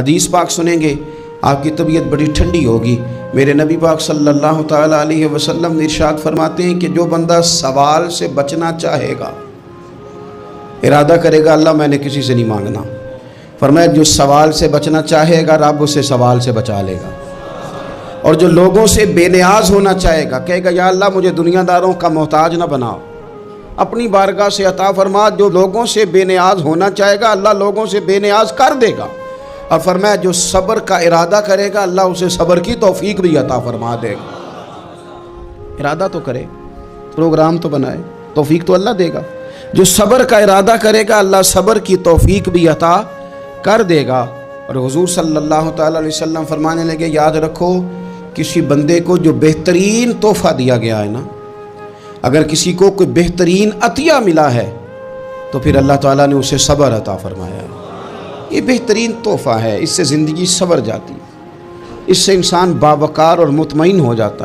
حدیث پاک سنیں گے آپ کی طبیعت بڑی ٹھنڈی ہوگی۔ میرے نبی پاک صلی اللہ تعالیٰ علیہ وسلم ارشاد فرماتے ہیں کہ جو بندہ سوال سے بچنا چاہے گا، ارادہ کرے گا اللہ میں نے کسی سے نہیں مانگنا، فرمایا جو سوال سے بچنا چاہے گا رب اسے سوال سے بچا لے گا، اور جو لوگوں سے بے نیاز ہونا چاہے گا کہے گا یا اللہ مجھے دنیا داروں کا محتاج نہ بناؤ، اپنی بارگاہ سے عطا فرما۔ جو لوگوں سے بے نیاز ہونا چاہے گا اللہ لوگوں سے بے نیاز کر دے گا، اور فرمایا جو صبر کا ارادہ کرے گا اللہ اسے صبر کی توفیق بھی عطا فرما دے گا۔ ارادہ تو کرے، پروگرام تو بنائے، توفیق تو اللہ دے گا۔ جو صبر کا ارادہ کرے گا اللہ صبر کی توفیق بھی عطا کر دے گا۔ اور حضور صلی اللہ تعالیٰ علیہ وسلم فرمانے لگے یاد رکھو کسی بندے کو جو بہترین تحفہ دیا گیا ہے نا، اگر کسی کو کوئی بہترین عطیہ ملا ہے تو پھر اللہ تعالیٰ نے اسے صبر عطا فرمایا ہے۔ یہ بہترین تحفہ ہے، اس سے زندگی سنور جاتی ہے، اس سے انسان باوقار اور مطمئن ہو جاتا ہے۔